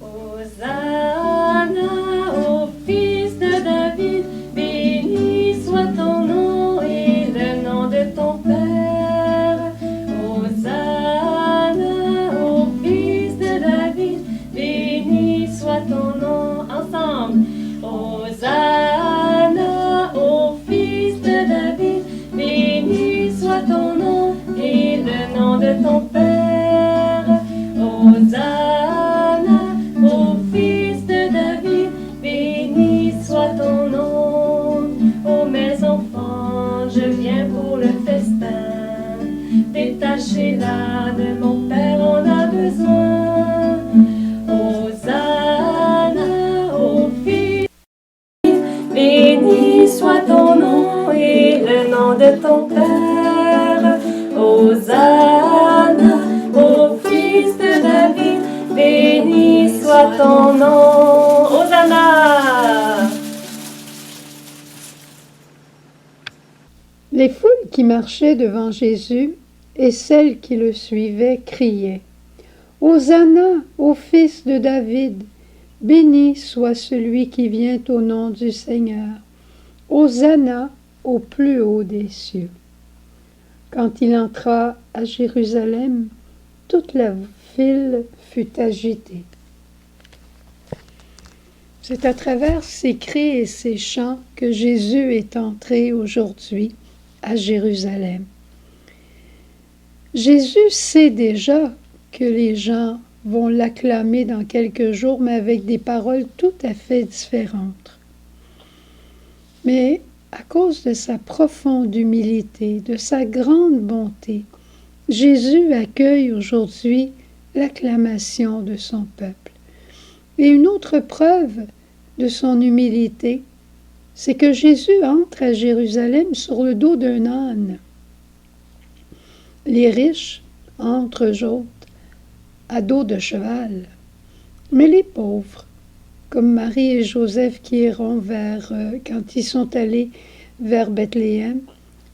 Hosanna au fils de David, béni soit ton nom et le nom de ton Père. Hosanna au fils de David, béni soit ton nom. Ensemble. Hosanna au fils de David, béni soit ton nom et le nom de ton Père. Hosanna au fils de David, béni soit ton nom. Ô mes enfants, je viens pour le festin. Détachez-la de mon Père, on a besoin. Hosanna au fils, béni soit ton nom et le nom de ton Père. Hosanna au fils de David, béni soit ton nom. Hosanna! Les foules qui marchaient devant Jésus et celles qui le suivaient criaient « Hosanna au fils de David, béni soit celui qui vient au nom du Seigneur. Hosanna au plus haut des cieux. » Quand il entra à Jérusalem, toute la ville fut agitée. C'est à travers ces cris et ces chants que Jésus est entré aujourd'hui à Jérusalem. Jésus sait déjà que les gens vont l'acclamer dans quelques jours, mais avec des paroles tout à fait différentes. Mais à cause de sa profonde humilité, de sa grande bonté, Jésus accueille aujourd'hui l'acclamation de son peuple. Et une autre preuve de son humilité, c'est que Jésus entre à Jérusalem sur le dos d'un âne. Les riches entrent, eux autres, à dos de cheval. Mais les pauvres, comme Marie et Joseph qui iront quand ils sont allés vers Bethléem,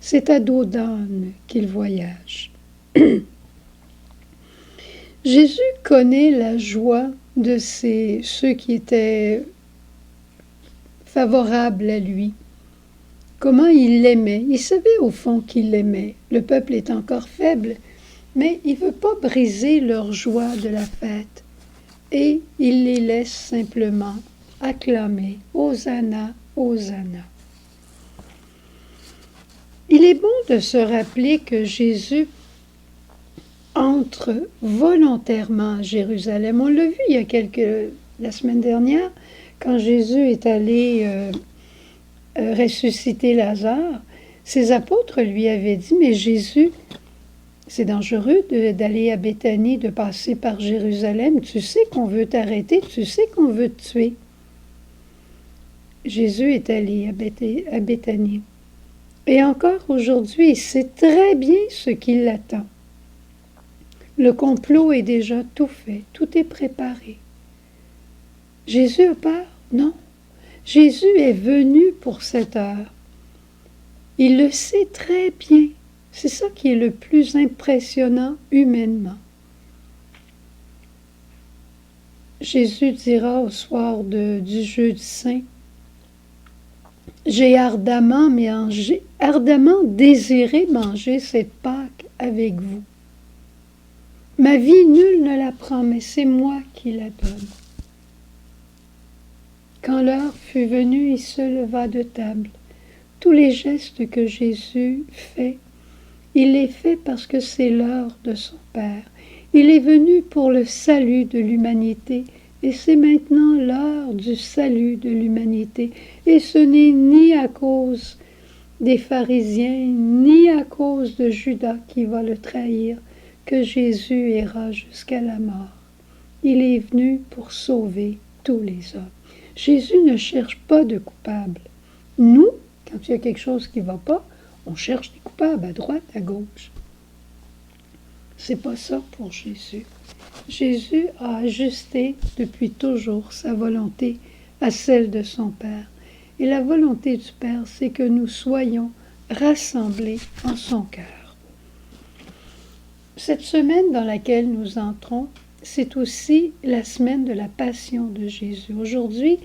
c'est à dos d'âne qu'ils voyagent. Jésus connaît la joie de ceux qui étaient favorables à lui. Comment il l'aimait. Il savait au fond qu'il l'aimait. Le peuple est encore faible, mais il ne veut pas briser leur joie de la fête. Et il les laisse simplement acclamer « Hosanna, Hosanna ». Il est bon de se rappeler que Jésus entre volontairement à Jérusalem. On l'a vu la semaine dernière, quand Jésus est allé ressusciter Lazare. Ses apôtres lui avaient dit « Mais Jésus, c'est dangereux d'aller à Béthanie, de passer par Jérusalem. Tu sais qu'on veut t'arrêter, tu sais qu'on veut te tuer. » Jésus est allé à Béthanie. Et encore aujourd'hui, il sait très bien ce qui l'attend. Le complot est déjà tout fait, tout est préparé. Jésus a peur? Non. Jésus est venu pour cette heure. Il le sait très bien. C'est ça qui est le plus impressionnant humainement. Jésus dira au soir du jeudi saint, « J'ai ardemment désiré manger cette Pâque avec vous. Ma vie, nul ne la prend, mais c'est moi qui la donne. » Quand l'heure fut venue, il se leva de table. Tous les gestes que Jésus fait, il les fait parce que c'est l'heure de son Père. Il est venu pour le salut de l'humanité, et c'est maintenant l'heure du salut de l'humanité. Et ce n'est ni à cause des pharisiens, ni à cause de Judas qui va le trahir, que Jésus ira jusqu'à la mort. Il est venu pour sauver tous les hommes. Jésus ne cherche pas de coupables. Nous, quand il y a quelque chose qui ne va pas, on cherche des coupables à droite, à gauche. C'est pas ça pour Jésus. Jésus a ajusté depuis toujours sa volonté à celle de son Père. Et la volonté du Père, c'est que nous soyons rassemblés en son cœur. Cette semaine dans laquelle nous entrons, c'est aussi la semaine de la Passion de Jésus. Aujourd'hui,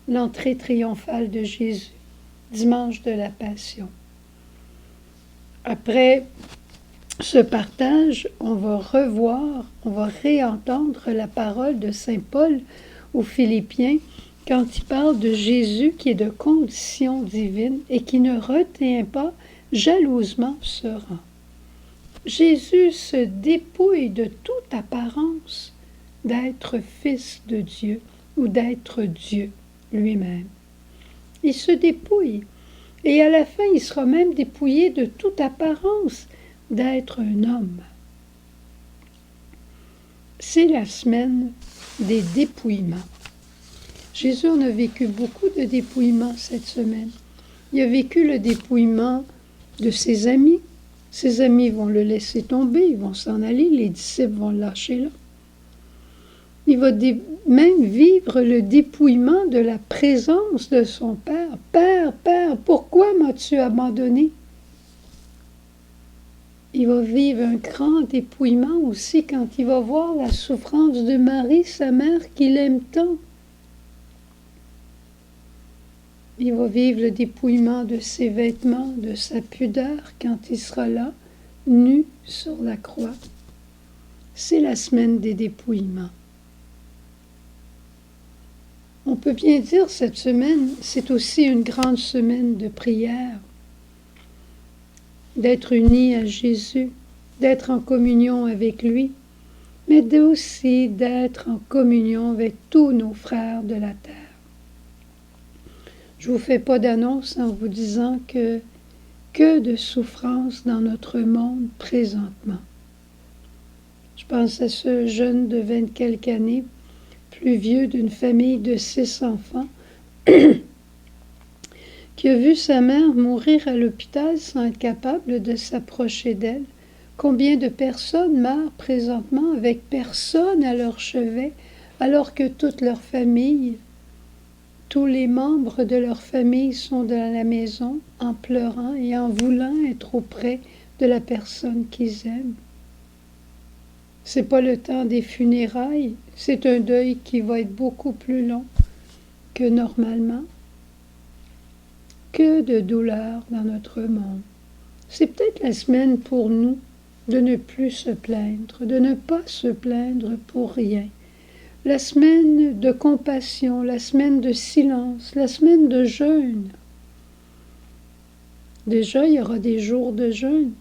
l'entrée triomphale de Jésus, dimanche de la Passion. Après ce partage, on va réentendre la parole de saint Paul aux Philippiens quand il parle de Jésus qui est de condition divine et qui ne retient pas jalousement ce rang. Jésus se dépouille de toute apparence d'être fils de Dieu ou d'être Dieu lui-même. Il se dépouille et à la fin, il sera même dépouillé de toute apparence d'être un homme. C'est la semaine des dépouillements. Jésus en a vécu beaucoup de dépouillements cette semaine. Il a vécu le dépouillement de ses amis. Ses amis vont le laisser tomber, ils vont s'en aller, les disciples vont le lâcher là. Il va même vivre le dépouillement de la présence de son Père. « Père, Père, pourquoi m'as-tu abandonné? » Il va vivre un grand dépouillement aussi quand il va voir la souffrance de Marie, sa mère, qu'il aime tant. Il va vivre le dépouillement de ses vêtements, de sa pudeur, quand il sera là, nu sur la croix. C'est la semaine des dépouillements. On peut bien dire cette semaine, c'est aussi une grande semaine de prière, d'être unis à Jésus, d'être en communion avec lui, mais aussi d'être en communion avec tous nos frères de la terre. Je ne vous fais pas d'annonce en vous disant que de souffrance dans notre monde présentement. Je pense à ce jeune de 20 quelques années, plus vieux d'une famille de 6 enfants, qui a vu sa mère mourir à l'hôpital sans être capable de s'approcher d'elle. Combien de personnes meurent présentement avec personne à leur chevet, alors que toute leur famille, tous les membres de leur famille sont dans la maison en pleurant et en voulant être auprès de la personne qu'ils aiment. C'est pas le temps des funérailles, c'est un deuil qui va être beaucoup plus long que normalement. Que de douleur dans notre monde. C'est peut-être la semaine pour nous de ne plus se plaindre, de ne pas se plaindre pour rien. La semaine de compassion, la semaine de silence, la semaine de jeûne. Déjà, il y aura des jours de jeûne,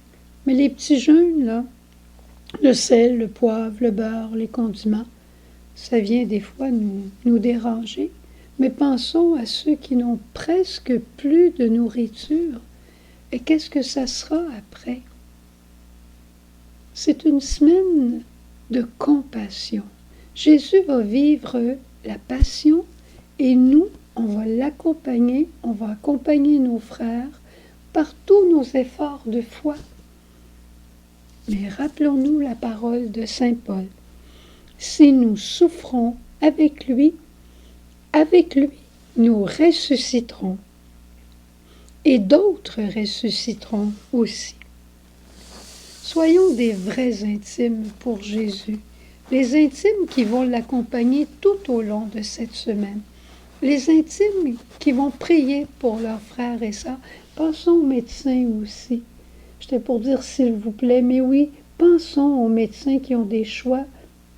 mais les petits jeûnes, là, le sel, le poivre, le beurre, les condiments, ça vient des fois nous déranger. Mais pensons à ceux qui n'ont presque plus de nourriture. Et qu'est-ce que ça sera après? C'est une semaine de compassion. Jésus va vivre la passion et nous, on va l'accompagner, on va accompagner nos frères par tous nos efforts de foi. Mais rappelons-nous la parole de saint Paul. Si nous souffrons avec lui, nous ressusciterons. Et d'autres ressusciteront aussi. Soyons des vrais intimes pour Jésus. Les intimes qui vont l'accompagner tout au long de cette semaine. Les intimes qui vont prier pour leurs frères et sœurs. Pensons aux médecins aussi. J'étais pour dire s'il vous plaît, mais oui, pensons aux médecins qui ont des choix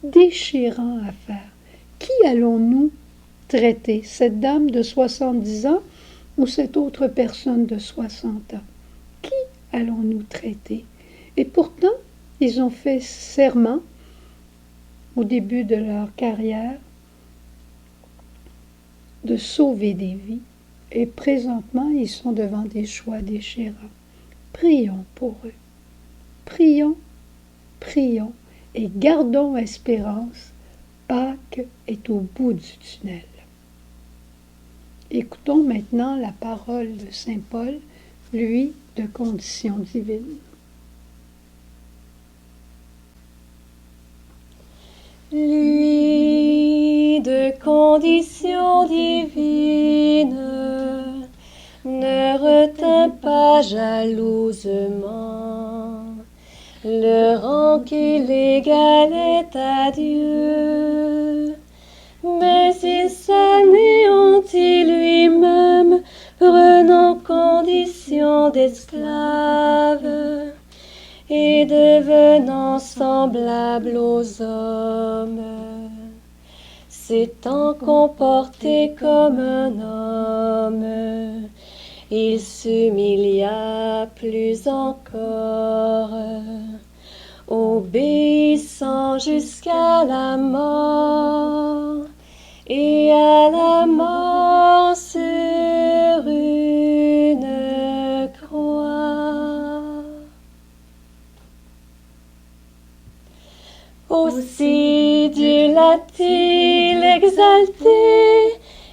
déchirants à faire. Qui allons-nous traiter? Cette dame de 70 ans ou cette autre personne de 60 ans? Qui allons-nous traiter? Et pourtant, ils ont fait serment au début de leur carrière de sauver des vies. Et présentement, ils sont devant des choix déchirants. Prions pour eux. Prions, prions et gardons espérance. Pâques est au bout du tunnel. Écoutons maintenant la parole de saint Paul, lui de condition divine. Lui de condition divine ne retint pas jalousement le rang qu'il égalait à Dieu. Mais il s'anéantit lui-même, prenant condition d'esclave et devenant semblable aux hommes. S'étant comporté comme un homme, il s'humilia plus encore, obéissant jusqu'à la mort, et à la mort sur une croix. Aussi Dieu l'a-t-il exalté,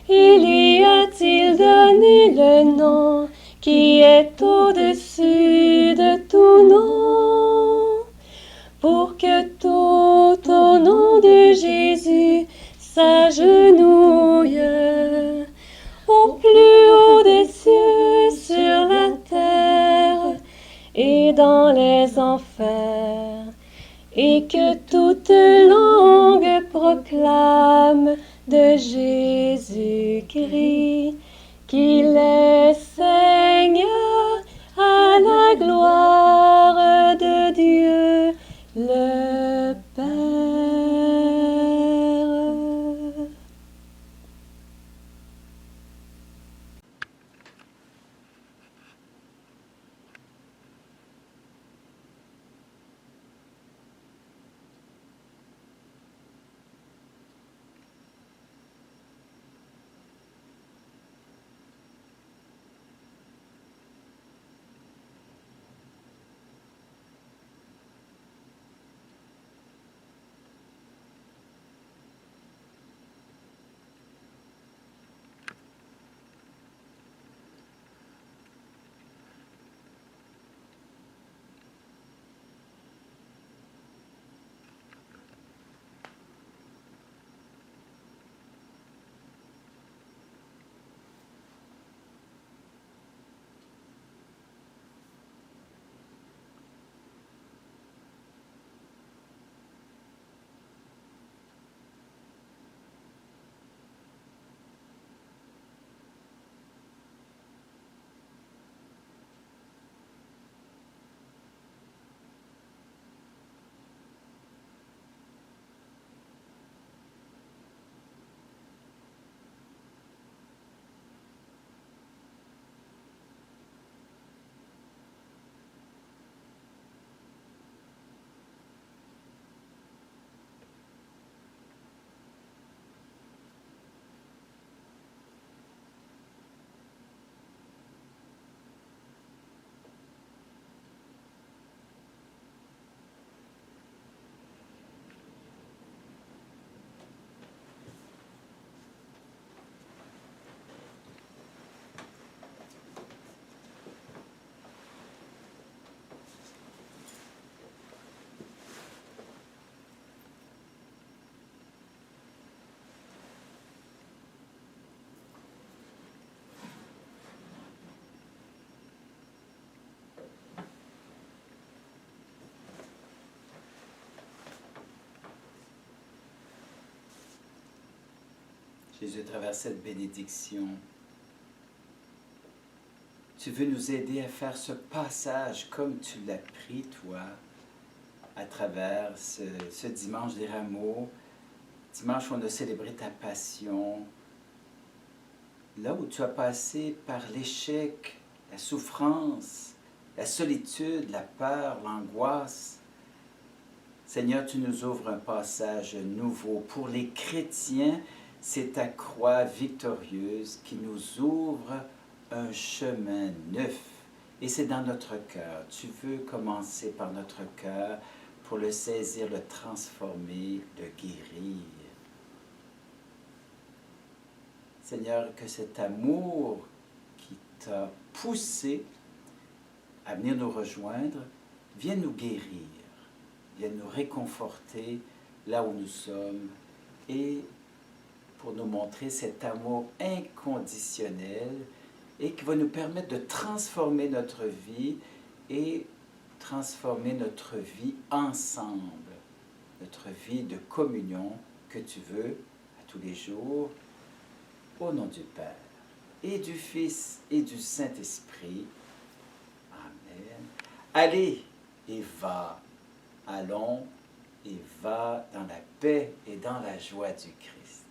et lui a-t-il donné le nom qui est au-dessus de tout nom, pour que tout au nom de Jésus s'agenouille, au plus haut des cieux, sur la terre et dans les enfers, et que toute langue proclame de Jésus-Christ qu'il est Seigneur, à la gloire de Dieu le Père. Jésus, à travers cette bénédiction, tu veux nous aider à faire ce passage comme tu l'as pris, toi, à travers ce dimanche des rameaux, dimanche où on a célébré ta passion, là où tu as passé par l'échec, la souffrance, la solitude, la peur, l'angoisse. Seigneur, tu nous ouvres un passage nouveau. Pour les chrétiens, c'est ta croix victorieuse qui nous ouvre un chemin neuf. Et c'est dans notre cœur. Tu veux commencer par notre cœur pour le saisir, le transformer, le guérir. Seigneur, que cet amour qui t'a poussé à venir nous rejoindre vienne nous guérir, vienne nous réconforter là où nous sommes et pour nous montrer cet amour inconditionnel et qui va nous permettre de transformer notre vie et transformer notre vie ensemble, notre vie de communion que tu veux à tous les jours, au nom du Père, et du Fils, et du Saint-Esprit. Amen. Allez et va, allons et va dans la paix et dans la joie du Christ.